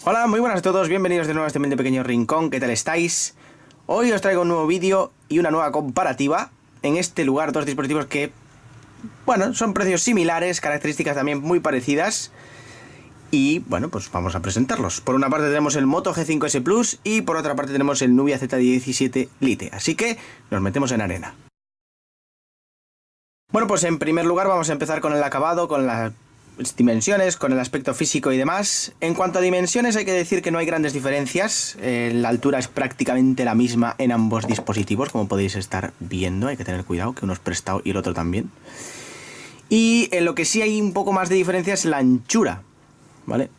Hola, muy buenas a todos, bienvenidos de nuevo a este humilde pequeño rincón, ¿qué tal estáis? Hoy os traigo un nuevo vídeo y una nueva comparativa. En este lugar, dos dispositivos que, bueno, son precios similares, características también muy parecidas. Y, bueno, pues vamos a presentarlos. Por una parte tenemos el Moto G5S Plus y por otra parte tenemos el Nubia Z17 Lite. Así que nos metemos en arena. Bueno, pues en primer lugar vamos a empezar con el acabado, con las dimensiones, con el aspecto físico y demás. En cuanto a dimensiones hay que decir que no hay grandes diferencias. La altura es prácticamente la misma en ambos dispositivos, como podéis estar viendo. Hay que tener cuidado, que uno es prestado y el otro también. Y en lo que sí hay un poco más de diferencia es la anchura, ¿vale?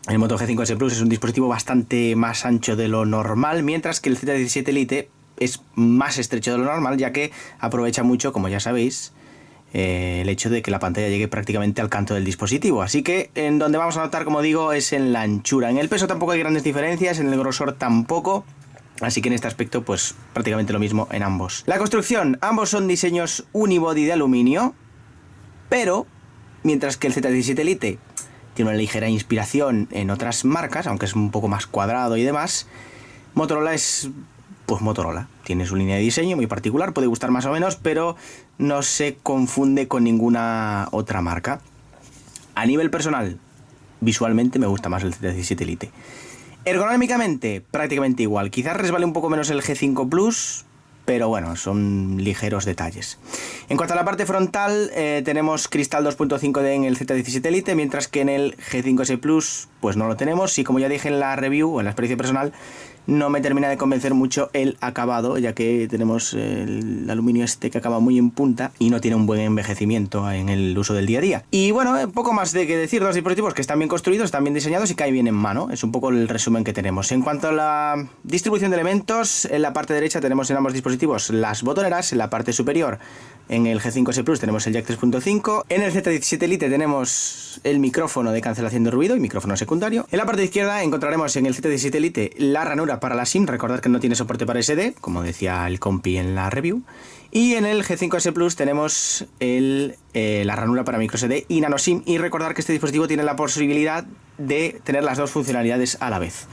El Moto G5S Plus es un dispositivo bastante más ancho de lo normal, mientras que el Z17 Lite es más estrecho de lo normal, ya que aprovecha mucho, como ya sabéis, el hecho de que la pantalla llegue prácticamente al canto del dispositivo. Así que en donde vamos a notar, como digo, es en la anchura. En el peso tampoco hay grandes diferencias, en el grosor tampoco. Así que en este aspecto, pues prácticamente lo mismo en ambos. La construcción, ambos son diseños unibody de aluminio, pero mientras que el Z17 Lite tiene una ligera inspiración en otras marcas, aunque es un poco más cuadrado y demás, Motorola es, pues Motorola, tiene su línea de diseño muy particular, puede gustar más o menos, pero no se confunde con ninguna otra marca. A nivel personal, visualmente me gusta más el Z17 Lite. Ergonómicamente, prácticamente igual, quizás resbale un poco menos el G5 Plus, pero bueno, son ligeros detalles. En cuanto a la parte frontal, tenemos cristal 2.5D en el Z17 Lite, mientras que en el G5S Plus pues no lo tenemos. Y como ya dije en la review o en la experiencia personal, no me termina de convencer mucho el acabado, ya que tenemos el aluminio este que acaba muy en punta y no tiene un buen envejecimiento en el uso del día a día. Y bueno, poco más de que decir, dos dispositivos que están bien construidos, están bien diseñados y caen bien en mano. Es un poco el resumen que tenemos. En cuanto a la distribución de elementos, en la parte derecha tenemos en ambos dispositivos las botoneras, en la parte superior en el G5S Plus tenemos el jack 3.5, en el Z17 Lite tenemos el micrófono de cancelación de ruido y micrófono secundario. En la parte izquierda encontraremos en el Z17 Lite la ranura para la SIM, recordad que no tiene soporte para SD, como decía el compi en la review. Y en el G5S Plus tenemos la ranura para microSD y nano SIM, y recordar que este dispositivo tiene la posibilidad de tener las dos funcionalidades a la vez,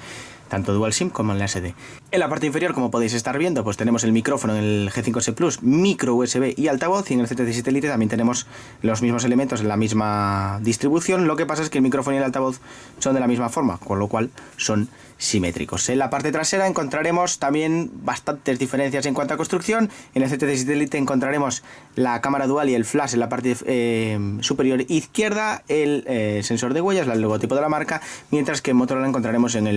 tanto Dual SIM como en la SD. En la parte inferior, como podéis estar viendo, pues tenemos el micrófono en el G5S Plus, micro USB y altavoz, y en el Z17 Lite también tenemos los mismos elementos en la misma distribución. Lo que pasa es que el micrófono y el altavoz son de la misma forma, con lo cual son simétricos. En la parte trasera encontraremos también bastantes diferencias en cuanto a construcción. En el Z17 Lite encontraremos la cámara dual y el flash en la parte superior izquierda, el sensor de huellas, el logotipo de la marca, mientras que en Motorola encontraremos en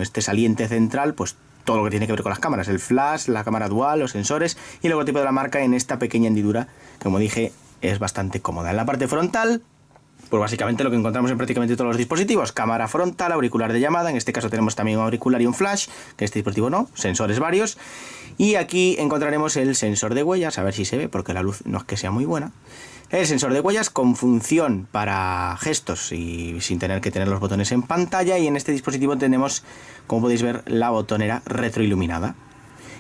este saliente central, pues todo lo que tiene que ver con las cámaras, el flash, la cámara dual, los sensores y el logotipo de la marca en esta pequeña hendidura, que como dije es bastante cómoda. En la parte frontal, pues básicamente lo que encontramos en prácticamente todos los dispositivos: cámara frontal, auricular de llamada, en este caso tenemos también un auricular y un flash, que este dispositivo no, sensores varios, y aquí encontraremos el sensor de huellas, a ver si se ve porque la luz no es que sea muy buena. El sensor de huellas con función para gestos y sin tener que tener los botones en pantalla, y en este dispositivo tenemos, como podéis ver, la botonera retroiluminada.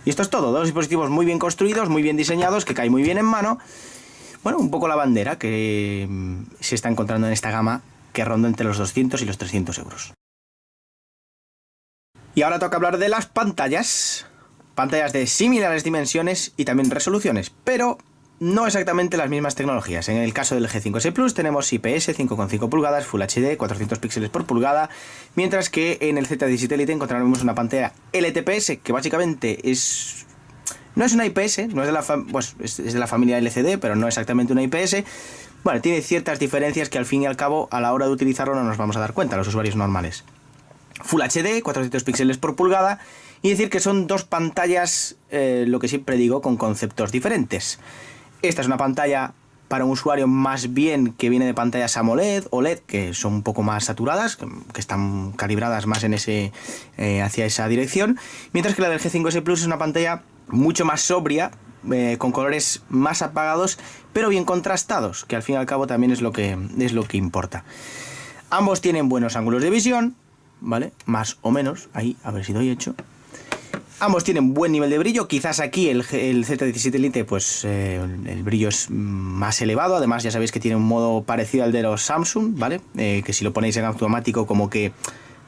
Y esto es todo, dos dispositivos muy bien construidos, muy bien diseñados, que caen muy bien en mano. Bueno, un poco la bandera que se está encontrando en esta gama, que ronda entre los 200 y los 300 euros. Y ahora toca hablar de las pantallas. Pantallas de similares dimensiones y también resoluciones, pero no exactamente las mismas tecnologías. En el caso del G5S Plus tenemos IPS 5,5 pulgadas, Full HD, 400 píxeles por pulgada, mientras que en el Z17 Lite encontraremos una pantalla LTPS, que básicamente no es una IPS, no es de es de la familia LCD, pero no exactamente una IPS. Bueno, tiene ciertas diferencias que al fin y al cabo a la hora de utilizarlo no nos vamos a dar cuenta, los usuarios normales. Full HD, 400 píxeles por pulgada, y decir que son dos pantallas, lo que siempre digo, con conceptos diferentes. Esta es una pantalla para un usuario más bien que viene de pantallas AMOLED o LED, que son un poco más saturadas, que están calibradas más en hacia esa dirección, mientras que la del G5S Plus es una pantalla mucho más sobria, con colores más apagados, pero bien contrastados, que al fin y al cabo también es lo que importa. Ambos tienen buenos ángulos de visión, ¿vale? Más o menos, ahí, a ver si doy hecho. Ambos tienen buen nivel de brillo, quizás aquí el Z17 Lite pues el brillo es más elevado, además ya sabéis que tiene un modo parecido al de los Samsung, ¿vale? Que si lo ponéis en automático como que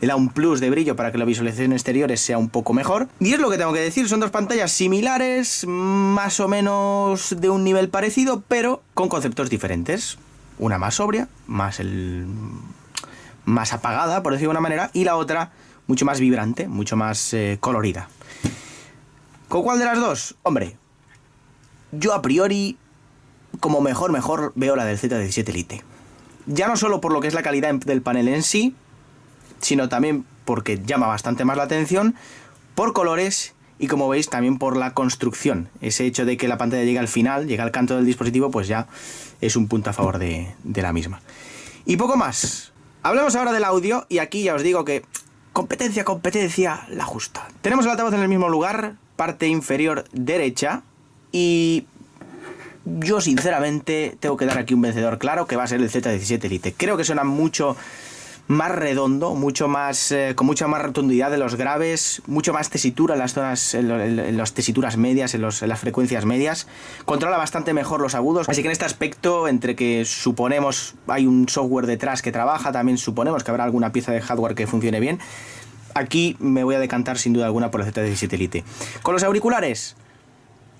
le da un plus de brillo para que la visualización exteriores sea un poco mejor. Y es lo que tengo que decir, son dos pantallas similares, más o menos de un nivel parecido, pero con conceptos diferentes. Una más sobria, más apagada, por decirlo de una manera, y la otra mucho más vibrante, mucho más colorida. ¿Con cuál de las dos? Hombre, yo a priori, como mejor veo la del Z17 Lite. Ya no solo por lo que es la calidad del panel en sí, sino también porque llama bastante más la atención, por colores y, como veis, también por la construcción. Ese hecho de que la pantalla llega al final, llega al canto del dispositivo, pues ya es un punto a favor de la misma. Y poco más. Hablemos ahora del audio, y aquí ya os digo que competencia, la justa. Tenemos el altavoz en el mismo lugar, parte inferior derecha, y yo sinceramente tengo que dar aquí un vencedor claro, que va a ser el Z17 Lite. Creo que suena mucho más redondo, mucho más con mucha más rotundidad de los graves, mucho más tesitura en las zonas, en las tesituras medias, en las frecuencias medias. Controla bastante mejor los agudos, así que en este aspecto, entre que suponemos hay un software detrás que trabaja, también suponemos que habrá alguna pieza de hardware que funcione bien. Aquí me voy a decantar sin duda alguna por el Z17 Lite. Con los auriculares,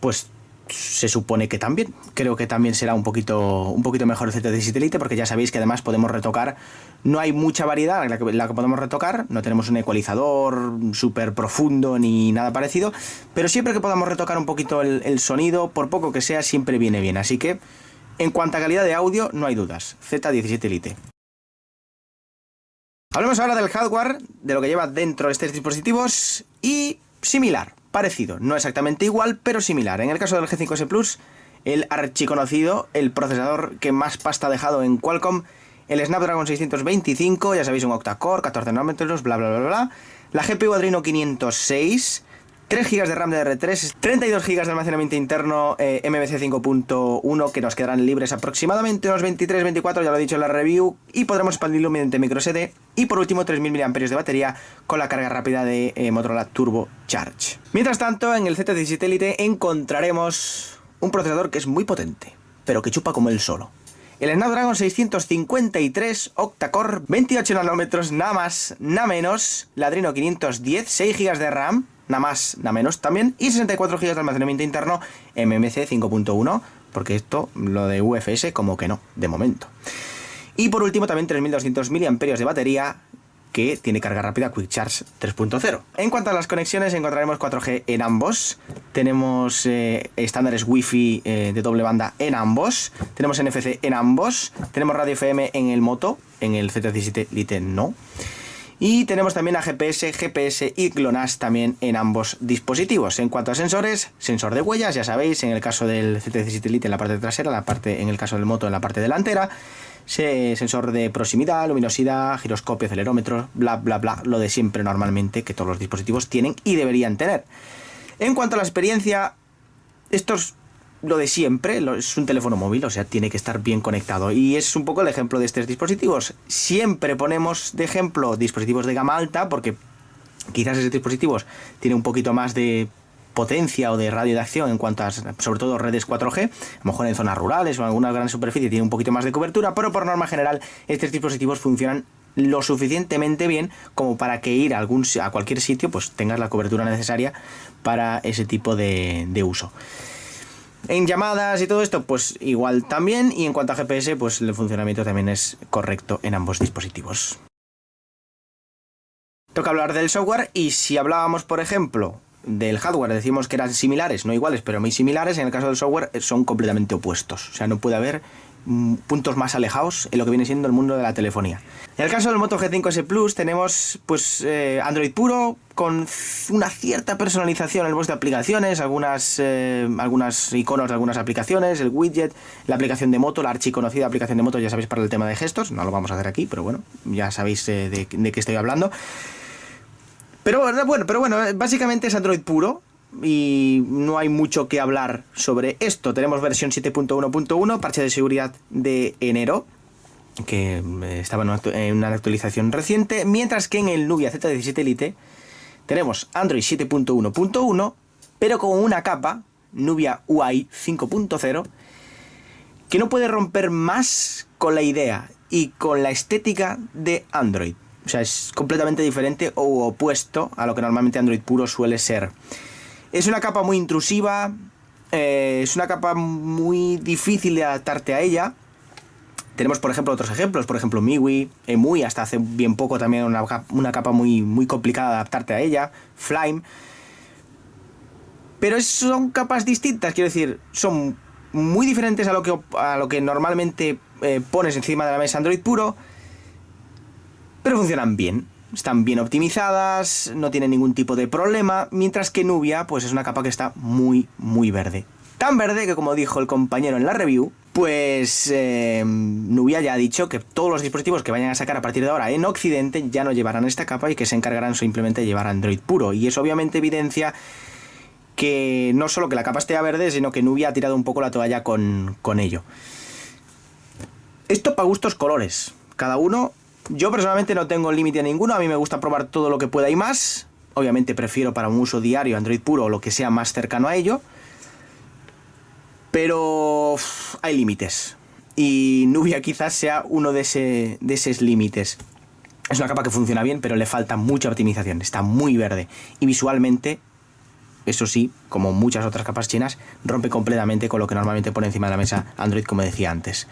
pues se supone que también. Creo que también será un poquito mejor el Z17 Lite, porque ya sabéis que además podemos retocar. No hay mucha variedad en la que podemos retocar. No tenemos un ecualizador súper profundo ni nada parecido. Pero siempre que podamos retocar un poquito el sonido, por poco que sea, siempre viene bien. Así que, en cuanto a calidad de audio, no hay dudas. Z17 Lite. Hablemos ahora del hardware, de lo que lleva dentro estos dispositivos, y similar. Parecido, no exactamente igual, pero similar. En el caso del G5S Plus, el archiconocido, el procesador que más pasta ha dejado en Qualcomm, el Snapdragon 625, ya sabéis, un octa-core, 14 nanómetros, bla bla bla bla. La GPU Adreno 506, 3 GB de RAM DDR3, 32 GB de almacenamiento interno MMC 5.1, que nos quedarán libres aproximadamente unos 23-24, ya lo he dicho en la review, y podremos expandirlo mediante microSD. Y por último, 3000 mAh de batería con la carga rápida de Motorola Turbo Charge. Mientras tanto, en el Z17 Lite encontraremos un procesador que es muy potente, pero que chupa como él solo. El Snapdragon 653 octa-core, 28 nanómetros, nada más, nada menos. El Adreno 510, 6 GB de RAM, nada más, nada menos también. Y 64 GB de almacenamiento interno MMC 5.1, porque esto, lo de UFS, como que no, de momento. Y por último también 3200 mAh de batería, que tiene carga rápida Quick Charge 3.0. En cuanto a las conexiones, encontraremos 4G en ambos. Tenemos estándares Wi-Fi de doble banda en ambos. Tenemos NFC en ambos. Tenemos radio FM en el Moto, en el Z17 Lite no. Y tenemos también a GPS y GLONASS también en ambos dispositivos. En cuanto a sensores, sensor de huellas, ya sabéis, en el caso del Z17 Lite en la parte trasera, en el caso del Moto en la parte delantera. Sensor de proximidad, luminosidad, giroscopio, acelerómetro, bla bla bla, lo de siempre normalmente que todos los dispositivos tienen y deberían tener. En cuanto a la experiencia, esto es lo de siempre, es un teléfono móvil, o sea, tiene que estar bien conectado, y es un poco el ejemplo de estos dispositivos. Siempre ponemos de ejemplo dispositivos de gama alta, porque quizás esos dispositivos tienen un poquito más de potencia o de radio de acción en cuanto a, sobre todo, redes 4G, a lo mejor en zonas rurales o en alguna gran superficie tiene un poquito más de cobertura, pero por norma general estos dispositivos funcionan lo suficientemente bien como para que ir a cualquier sitio pues tengas la cobertura necesaria para ese tipo de uso. En llamadas y todo esto, pues igual también, y en cuanto a GPS, pues el funcionamiento también es correcto en ambos dispositivos. Toca hablar del software, y si hablábamos, por ejemplo, del hardware, decimos que eran similares, no iguales, pero muy similares. En el caso del software son completamente opuestos, o sea, no puede haber puntos más alejados en lo que viene siendo el mundo de la telefonía. En el caso del Moto G5S Plus tenemos pues Android puro, con una cierta personalización en el voz de aplicaciones, algunas iconos de algunas aplicaciones, el widget, la aplicación de Moto, la archiconocida aplicación de Moto, ya sabéis, para el tema de gestos. No lo vamos a hacer aquí, pero bueno, ya sabéis de qué estoy hablando. Pero bueno, básicamente es Android puro y no hay mucho que hablar sobre esto. Tenemos versión 7.1.1, parche de seguridad de enero, que estaba en una actualización reciente, mientras que en el Nubia Z17 Lite tenemos Android 7.1.1, pero con una capa, Nubia UI 5.0, que no puede romper más con la idea y con la estética de Android. O sea, es completamente diferente o opuesto a lo que normalmente Android puro suele ser. Es una capa muy intrusiva, es una capa muy difícil de adaptarte a ella. Tenemos, por ejemplo, otros ejemplos, por ejemplo, MIUI, EMUI, hasta hace bien poco también una capa muy, muy complicada de adaptarte a ella, Flame. Pero son capas distintas, quiero decir, son muy diferentes a lo que normalmente pones encima de la mesa Android puro, pero funcionan bien. Están bien optimizadas, no tienen ningún tipo de problema, mientras que Nubia pues es una capa que está muy, muy verde. Tan verde que, como dijo el compañero en la review, pues Nubia ya ha dicho que todos los dispositivos que vayan a sacar a partir de ahora en Occidente ya no llevarán esta capa y que se encargarán simplemente de llevar Android puro. Y eso obviamente evidencia que no solo que la capa esté a verde, sino que Nubia ha tirado un poco la toalla con ello. Esto para gustos colores. Cada uno... Yo personalmente no tengo límite a ninguno, a mí me gusta probar todo lo que pueda y más. Obviamente prefiero para un uso diario Android puro o lo que sea más cercano a ello. Pero hay límites. Y Nubia quizás sea uno de esos límites. Es una capa que funciona bien, pero le falta mucha optimización. Está muy verde. Y visualmente, eso sí, como muchas otras capas chinas, rompe completamente con lo que normalmente pone encima de la mesa Android, como decía antes.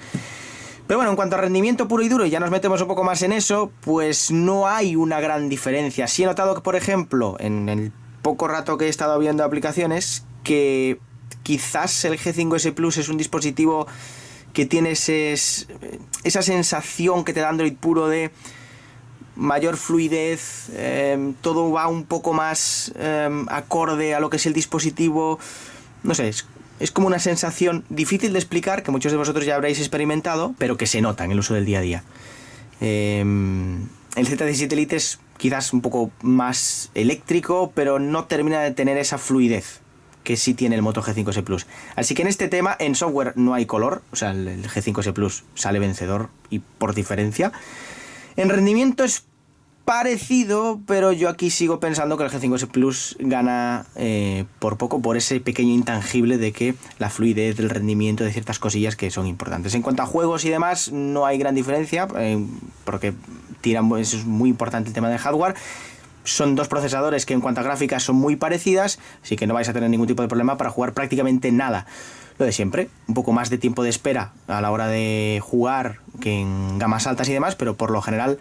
Pero bueno, en cuanto a rendimiento puro y duro, y ya nos metemos un poco más en eso, pues no hay una gran diferencia. Sí he notado que, por ejemplo, en el poco rato que he estado viendo aplicaciones, que quizás el G5S Plus es un dispositivo que tiene esa sensación que te da Android puro de mayor fluidez, todo va un poco más acorde a lo que es el dispositivo. No sé, es como una sensación difícil de explicar, que muchos de vosotros ya habréis experimentado, pero que se nota en el uso del día a día. El Z17 Lite es quizás un poco más eléctrico, pero no termina de tener esa fluidez que sí tiene el Moto G5S Plus. Así que en este tema, en software no hay color, o sea, el G5S Plus sale vencedor y por diferencia. En rendimiento es parecido, pero yo aquí sigo pensando que el G5S Plus gana por poco, por ese pequeño intangible de que la fluidez del rendimiento de ciertas cosillas que son importantes. En cuanto a juegos y demás, no hay gran diferencia, porque es muy importante el tema del hardware. Son dos procesadores que en cuanto a gráficas son muy parecidas, así que no vais a tener ningún tipo de problema para jugar prácticamente nada. Lo de siempre, un poco más de tiempo de espera a la hora de jugar que en gamas altas y demás, pero por lo general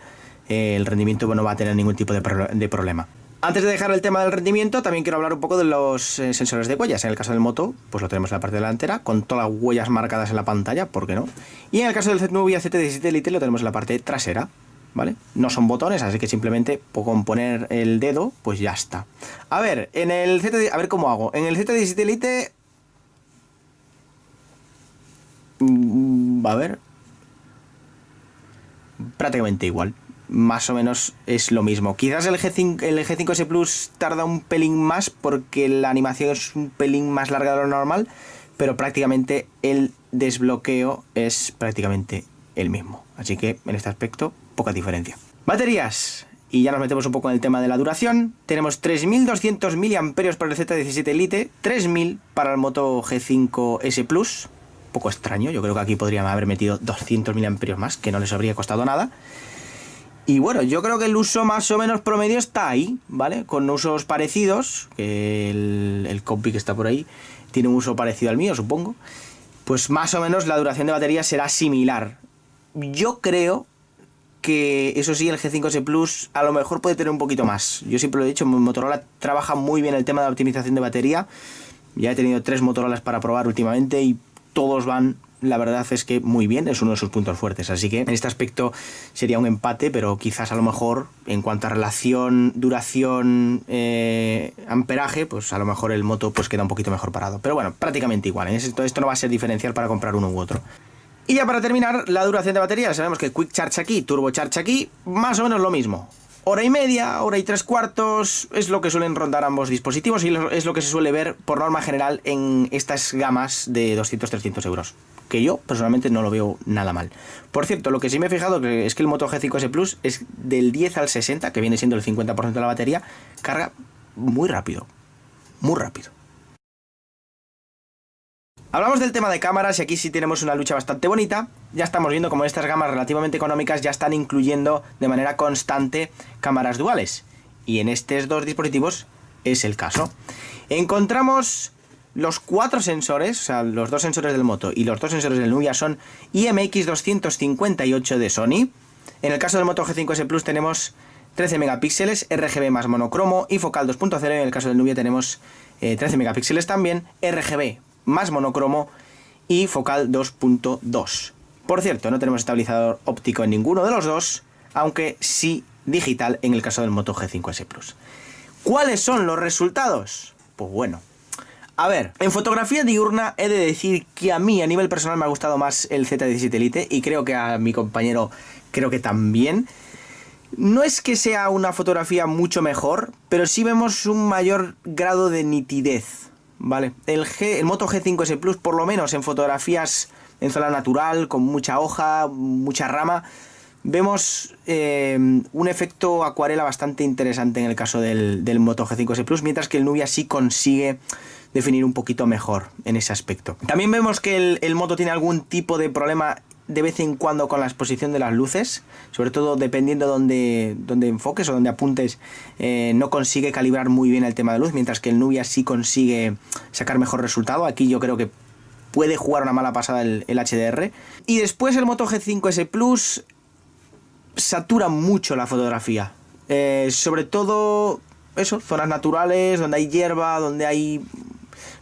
el rendimiento no va a tener ningún tipo de problema. Antes de dejar el tema del rendimiento, también quiero hablar un poco de los sensores de huellas. En el caso del Moto, pues lo tenemos en la parte delantera, con todas las huellas marcadas en la pantalla, ¿por qué no? Y en el caso del Nubia Z17 Lite lo tenemos en la parte trasera, ¿vale? No son botones, así que simplemente con poner el dedo, pues ya está. A ver, a ver cómo hago. En el Z17 Lite... a ver... prácticamente igual. Más o menos es lo mismo. Quizás el G5S Plus tarda un pelín más porque la animación es un pelín más larga de lo normal, pero prácticamente el desbloqueo es prácticamente el mismo. Así que en este aspecto, poca diferencia. Baterías. Y ya nos metemos un poco en el tema de la duración. Tenemos 3200 mAh para el Z17 Lite, 3000 para el Moto G5S Plus. Un poco extraño, yo creo que aquí podrían haber metido 200 mAh más, que no les habría costado nada. Y bueno, yo creo que el uso más o menos promedio está ahí, ¿vale? Con usos parecidos, que el compi que está por ahí tiene un uso parecido al mío, supongo. Pues más o menos la duración de batería será similar. Yo creo que, eso sí, el G5S Plus a lo mejor puede tener un poquito más. Yo siempre lo he dicho, Motorola trabaja muy bien el tema de la optimización de batería. Ya he tenido 3 Motorolas para probar últimamente y todos van, la verdad es que muy bien, es uno de sus puntos fuertes. Así que en este aspecto sería un empate, pero quizás a lo mejor en cuanto a relación, duración, amperaje, pues a lo mejor el Moto pues queda un poquito mejor parado. Pero bueno, prácticamente igual, ¿eh? Esto no va a ser diferencial para comprar uno u otro. Y ya para terminar, la duración de batería. Sabemos que Quick Charge aquí, Turbo Charge aquí, más o menos lo mismo. Hora y media, hora y 3/4 es lo que suelen rondar ambos dispositivos y es lo que se suele ver por norma general en estas gamas de 200-300 euros. Que yo personalmente no lo veo nada mal. Por cierto, lo que sí me he fijado es que el Moto G5S Plus es del 10 al 60, que viene siendo el 50% de la batería, carga muy rápido. Muy rápido. Hablamos del tema de cámaras y aquí sí tenemos una lucha bastante bonita. Ya estamos viendo como estas gamas relativamente económicas ya están incluyendo de manera constante cámaras duales. Y en estos dos dispositivos es el caso. Encontramos los 4 sensores, o sea, los 2 sensores del Moto y los 2 sensores del Nubia son IMX258 de Sony. En el caso del Moto G5S Plus tenemos 13 megapíxeles, RGB más monocromo y focal 2.0. En el caso del Nubia tenemos 13 megapíxeles también, RGB más monocromo y focal 2.2. Por cierto, no tenemos estabilizador óptico en ninguno de los dos, aunque sí digital en el caso del Moto G5S Plus. ¿Cuáles son los resultados? Pues bueno, a ver, en fotografía diurna he de decir que a mí a nivel personal me ha gustado más el Z17 Elite y creo que a mi compañero creo que también. No es que sea una fotografía mucho mejor, pero sí vemos un mayor grado de nitidez, ¿vale? El Moto G5S Plus, por lo menos en fotografías en zona natural, con mucha hoja, mucha rama, vemos un efecto acuarela bastante interesante en el caso del Moto G5S Plus, mientras que el Nubia sí consigue definir un poquito mejor en ese aspecto. También vemos que el Moto tiene algún tipo de problema de vez en cuando con la exposición de las luces, sobre todo dependiendo donde enfoques o donde apuntes, no consigue calibrar muy bien el tema de luz, mientras que el Nubia sí consigue sacar mejor resultado. Aquí yo creo que puede jugar una mala pasada el HDR. Y después el Moto G5S Plus satura mucho la fotografía, sobre todo eso, zonas naturales, donde hay hierba, donde hay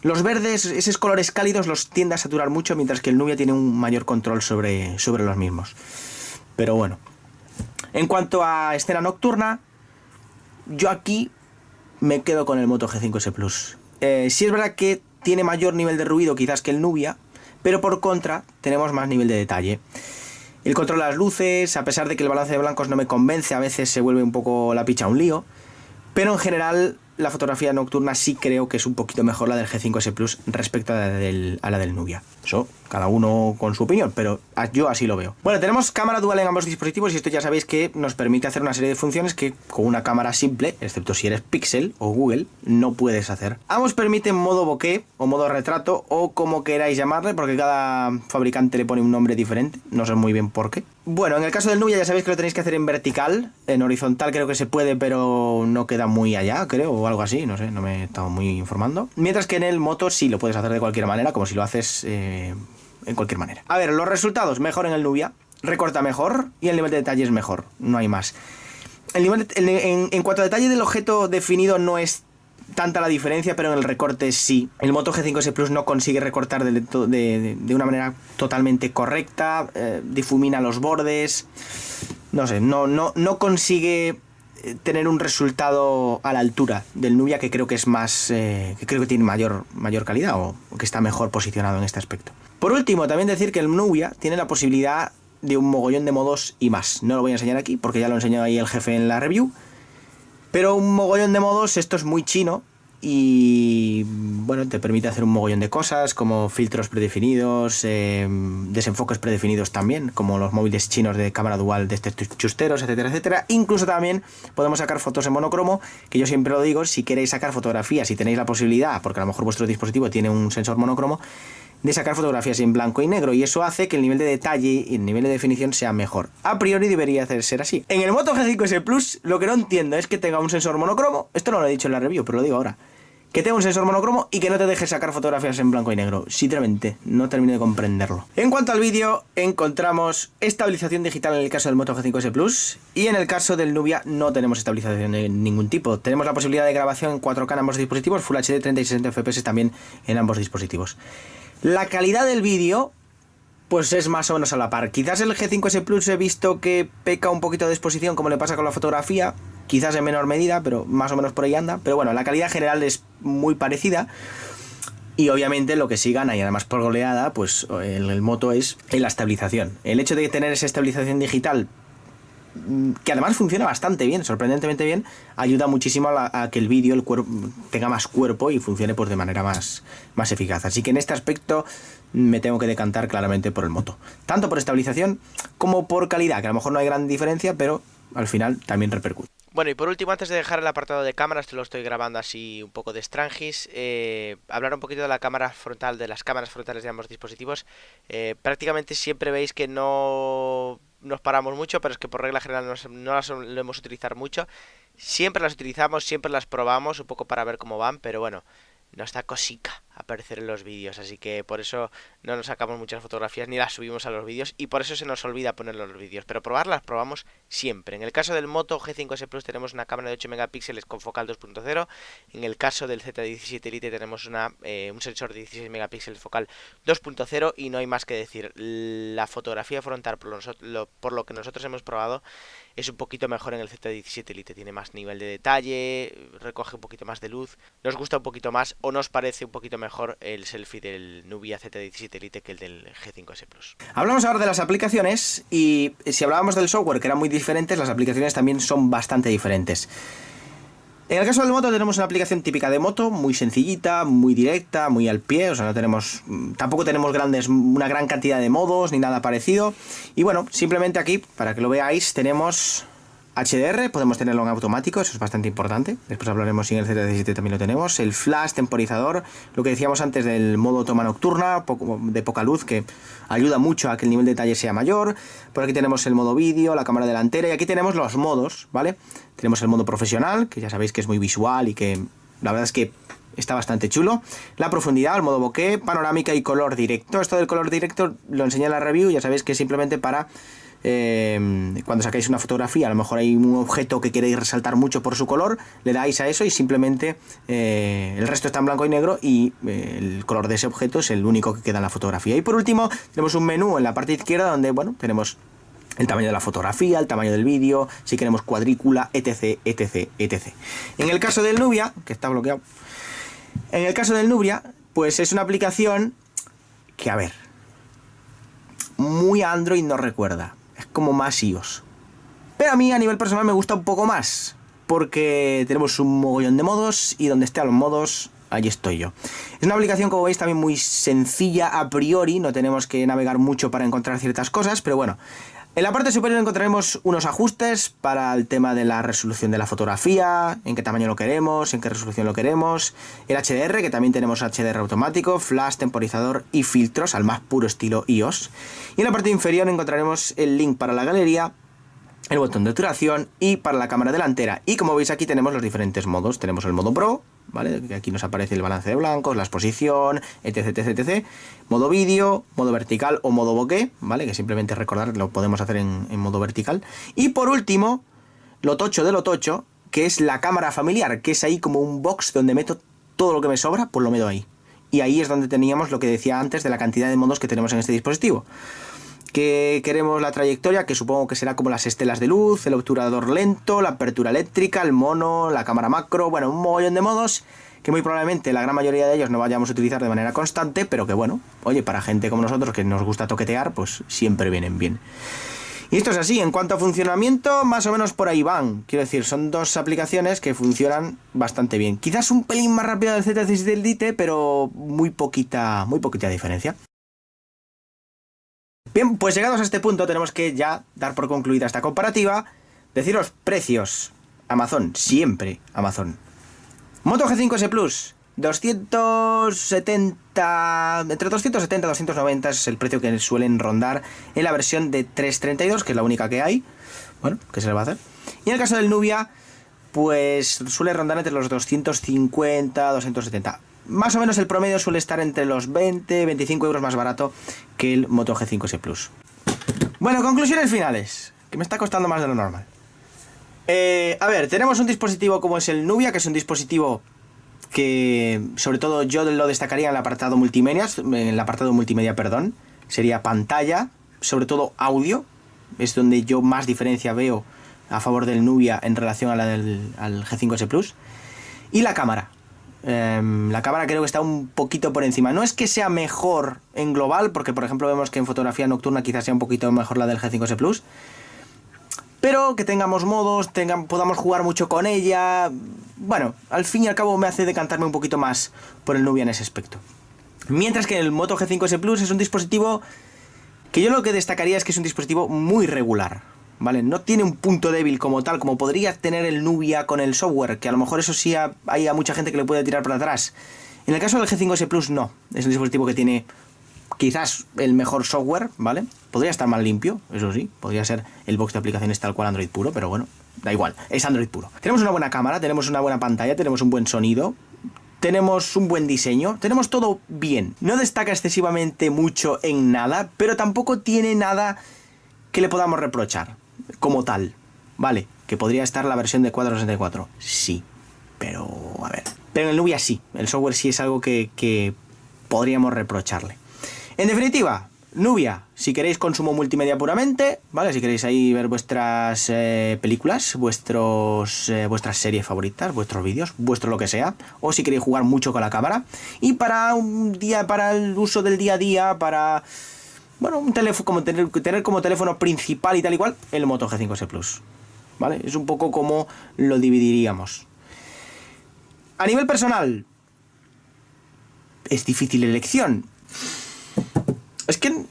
los verdes, esos colores cálidos los tiende a saturar mucho, mientras que el Nubia tiene un mayor control sobre los mismos. Pero bueno, en cuanto a escena nocturna, yo aquí me quedo con el Moto G5S Plus. Sí es verdad que tiene mayor nivel de ruido quizás que el Nubia, pero por contra tenemos más nivel de detalle. El control de las luces, a pesar de que el balance de blancos no me convence, a veces se vuelve un poco la picha un lío, pero en general la fotografía nocturna sí creo que es un poquito mejor la del G5S Plus respecto a la del Nubia. Eso, cada uno con su opinión, pero yo así lo veo. Bueno, tenemos cámara dual en ambos dispositivos y esto ya sabéis que nos permite hacer una serie de funciones que con una cámara simple, excepto si eres Pixel o Google, no puedes hacer. Ambos permiten modo bokeh o modo retrato o como queráis llamarle, porque cada fabricante le pone un nombre diferente, no sé muy bien por qué. Bueno, en el caso del Nubia ya sabéis que lo tenéis que hacer en vertical, en horizontal creo que se puede, pero no queda muy allá, creo, o algo así, no sé, no me he estado muy informando. Mientras que en el Moto sí lo puedes hacer de cualquier manera, como si lo haces en cualquier manera. A ver, los resultados, mejor en el Nubia, recorta mejor y el nivel de detalle es mejor, no hay más. En cuanto a detalle del objeto definido no es tanta la diferencia, pero en el recorte sí. El Moto G5S Plus no consigue recortar de una manera totalmente correcta, difumina los bordes, no sé, no consigue tener un resultado a la altura del Nubia, que creo que es más, que creo que tiene mayor calidad o que está mejor posicionado en este aspecto. Por último, también decir que el Nubia tiene la posibilidad de un mogollón de modos y más. No lo voy a enseñar aquí porque ya lo enseñó ahí el jefe en la review. Pero un mogollón de modos, esto es muy chino y bueno, te permite hacer un mogollón de cosas como filtros predefinidos, desenfoques predefinidos también, como los móviles chinos de cámara dual de estos chusteros, etcétera, etcétera. Incluso también podemos sacar fotos en monocromo, que yo siempre lo digo, si queréis sacar fotografías, si tenéis la posibilidad, porque a lo mejor vuestro dispositivo tiene un sensor monocromo, de sacar fotografías en blanco y negro, y eso hace que el nivel de detalle y el nivel de definición sea mejor. A priori debería ser así. En el Moto G5S Plus lo que no entiendo es que tenga un sensor monocromo, esto no lo he dicho en la review, pero lo digo ahora, que tenga un sensor monocromo y que no te deje sacar fotografías en blanco y negro. Sinceramente, no termino de comprenderlo. En cuanto al vídeo, encontramos estabilización digital en el caso del Moto G5S Plus y en el caso del Nubia no tenemos estabilización de ningún tipo. Tenemos la posibilidad de grabación en 4K en ambos dispositivos, Full HD 30 y 60 FPS también en ambos dispositivos. La calidad del vídeo pues es más o menos a la par. Quizás el G5S Plus he visto que peca un poquito de exposición, como le pasa con la fotografía, quizás en menor medida, pero más o menos por ahí anda. Pero bueno, la calidad general es muy parecida. Y obviamente lo que sí gana, y además por goleada, pues el Moto es en la estabilización. El hecho de tener esa estabilización digital, que además funciona bastante bien, sorprendentemente bien, ayuda muchísimo a que el vídeo, el cuerpo, tenga más cuerpo y funcione pues de manera más eficaz. Así que en este aspecto me tengo que decantar claramente por el Moto, tanto por estabilización como por calidad, que a lo mejor no hay gran diferencia, pero al final también repercute. Bueno, y por último, antes de dejar el apartado de cámaras, te lo estoy grabando así un poco de Strangis, hablar un poquito de la cámara frontal, de las cámaras frontales de ambos dispositivos. Prácticamente siempre veis que no nos paramos mucho, pero es que por regla general no las solemos utilizar mucho. Siempre las utilizamos, siempre las probamos un poco para ver cómo van, pero bueno, nos da cosica aparecer en los vídeos, así que por eso no nos sacamos muchas fotografías ni las subimos a los vídeos y por eso se nos olvida ponerlo en los vídeos, pero probarlas probamos siempre. En el caso del Moto G5S Plus tenemos una cámara de 8 megapíxeles con focal 2.0, en el caso del Z17 Lite tenemos un sensor de 16 megapíxeles focal 2.0 y no hay más que decir. La fotografía frontal por lo que nosotros hemos probado es un poquito mejor en el Z17 Lite, tiene más nivel de detalle, recoge un poquito más de luz, nos gusta un poquito más o nos parece un poquito mejor el selfie del Nubia Z17 Lite que el del G5S Plus. Hablamos ahora de las aplicaciones y si hablábamos del software que eran muy diferentes, las aplicaciones también son bastante diferentes. En el caso del Moto tenemos una aplicación típica de moto, muy sencillita, muy directa, muy al pie, o sea, tampoco tenemos una gran cantidad de modos ni nada parecido. Y bueno, simplemente aquí, para que lo veáis, tenemos HDR, podemos tenerlo en automático, eso es bastante importante. Después hablaremos si en el Z17 también lo tenemos. El flash, temporizador, lo que decíamos antes del modo toma nocturna, de poca luz, que ayuda mucho a que el nivel de detalle sea mayor. Por aquí tenemos el modo vídeo, la cámara delantera y aquí tenemos los modos, ¿vale? Tenemos el modo profesional, que ya sabéis que es muy visual y que la verdad es que está bastante chulo. La profundidad, el modo bokeh, panorámica y color directo. Esto del color directo lo enseñé en la review, ya sabéis que es simplemente para cuando sacáis una fotografía, a lo mejor hay un objeto que queréis resaltar mucho por su color, le dais a eso y simplemente el resto está en blanco y negro y el color de ese objeto es el único que queda en la fotografía. Y por último tenemos un menú en la parte izquierda donde, bueno, tenemos el tamaño de la fotografía, el tamaño del vídeo, si queremos cuadrícula, etc, etc, etc. En el caso del Nubia, que está bloqueado, en el caso del Nubia, pues es una aplicación que, a ver, muy Android no recuerda. Es como más iOS. Pero a mí a nivel personal me gusta un poco más. Porque tenemos un mogollón de modos y donde estén los modos, allí estoy yo. Es una aplicación, como veis, también muy sencilla a priori. No tenemos que navegar mucho para encontrar ciertas cosas. Pero bueno, en la parte superior encontraremos unos ajustes para el tema de la resolución de la fotografía, en qué tamaño lo queremos, en qué resolución lo queremos, el HDR, que también tenemos HDR automático, flash, temporizador y filtros al más puro estilo iOS. Y en la parte inferior encontraremos el link para la galería, el botón de obturación y para la cámara delantera. Y como veis aquí tenemos los diferentes modos. Tenemos el modo Pro, ¿vale? Aquí nos aparece el balance de blancos, la exposición, etc, etc, etc. Modo vídeo, modo vertical o modo bokeh, ¿vale? Que simplemente recordar lo podemos hacer en modo vertical. Y por último, lo tocho de lo tocho, que es la cámara familiar, que es ahí como un box donde meto todo lo que me sobra, pues lo meto ahí. Y ahí es donde teníamos lo que decía antes de la cantidad de modos que tenemos en este dispositivo. Que queremos la trayectoria, que supongo que será como las estelas de luz, el obturador lento, la apertura eléctrica, el mono, la cámara macro, bueno, un mogollón de modos que muy probablemente la gran mayoría de ellos no vayamos a utilizar de manera constante, pero que bueno, oye, para gente como nosotros que nos gusta toquetear, pues siempre vienen bien. Y esto es así, en cuanto a funcionamiento, más o menos por ahí van. Quiero decir, son dos aplicaciones que funcionan bastante bien. Quizás un pelín más rápido del Z17 Lite, pero muy poquita diferencia. Bien, pues llegados a este punto tenemos que ya dar por concluida esta comparativa. Deciros precios. Amazon, siempre Amazon. Moto G5S Plus, 270... Entre 270 y 290 es el precio que suelen rondar en la versión de 332, que es la única que hay. Bueno, ¿qué se le va a hacer? Y en el caso del Nubia, pues suele rondar entre los 250 270. Más o menos el promedio suele estar entre los 20-25 euros más barato que el Moto G5S Plus. Bueno, conclusiones finales, que me está costando más de lo normal. A ver, tenemos un dispositivo como es el Nubia, que es un dispositivo que sobre todo yo lo destacaría en el apartado multimedia, sería pantalla, sobre todo audio, es donde yo más diferencia veo a favor del Nubia en relación a al G5S Plus. Y la cámara. La cámara creo que está un poquito por encima. No es que sea mejor en global, porque por ejemplo vemos que en fotografía nocturna quizás sea un poquito mejor la del G5S Plus, pero que tengamos modos, podamos jugar mucho con ella. Bueno, al fin y al cabo me hace decantarme un poquito más por el Nubia en ese aspecto. Mientras que el Moto G5S Plus es un dispositivo que yo lo que destacaría es que es un dispositivo muy regular. ¿vale? No tiene un punto débil como tal, como podría tener el Nubia con el software, que a lo mejor eso sí hay a mucha gente que le puede tirar para atrás. En el caso del G5S Plus no, es un dispositivo que tiene quizás el mejor software, ¿vale? Podría estar más limpio, eso sí, podría ser el box de aplicaciones tal cual Android puro, pero bueno, da igual, es Android puro. Tenemos una buena cámara, tenemos una buena pantalla, tenemos un buen sonido, tenemos un buen diseño, tenemos todo bien. No destaca excesivamente mucho en nada, pero tampoco tiene nada que le podamos reprochar como tal, ¿vale? Que podría estar la versión de 464, sí, pero a ver. Pero en el Nubia sí, el software sí es algo que podríamos reprocharle. En definitiva, Nubia, si queréis consumo multimedia puramente, ¿vale? Si queréis ahí ver vuestras películas, vuestras series favoritas, vuestros vídeos, vuestro lo que sea, o si queréis jugar mucho con la cámara, y para para el uso del día a día, para, bueno, un teléfono, como tener como teléfono principal y tal y cual, el Moto G5S Plus, ¿vale? Es un poco como lo dividiríamos. A nivel personal, es difícil elección. Es que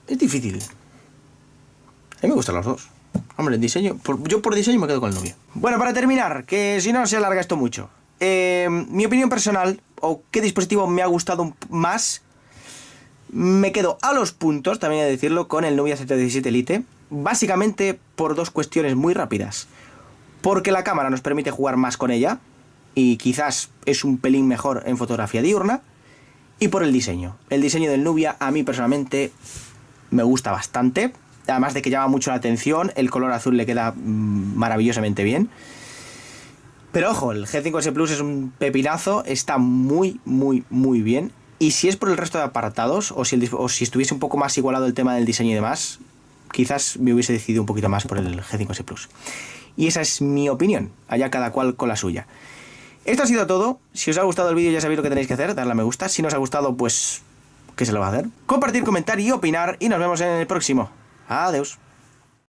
es difícil. A mí me gustan los dos. Hombre, el diseño... yo por diseño me quedo con el Nubia. Bueno, para terminar, que si no se alarga esto mucho. Mi opinión personal, o qué dispositivo me ha gustado más, me quedo a los puntos, también he de decirlo, con el Nubia Z17 Lite. Básicamente por dos cuestiones muy rápidas. Porque la cámara nos permite jugar más con ella, y quizás es un pelín mejor en fotografía diurna. Y por el diseño. El diseño del Nubia a mí personalmente me gusta bastante. Además de que llama mucho la atención. El color azul le queda maravillosamente bien. Pero ojo, el G5S Plus es un pepinazo. Está muy, muy, muy bien. Y si es por el resto de apartados, o si estuviese un poco más igualado el tema del diseño y demás, quizás me hubiese decidido un poquito más por el G5S Plus. Y esa es mi opinión. Allá cada cual con la suya. Esto ha sido todo. Si os ha gustado el vídeo ya sabéis lo que tenéis que hacer, darle a me gusta. Si no os ha gustado, pues, ¿qué se lo va a hacer? Compartir, comentar y opinar. Y nos vemos en el próximo. Adiós.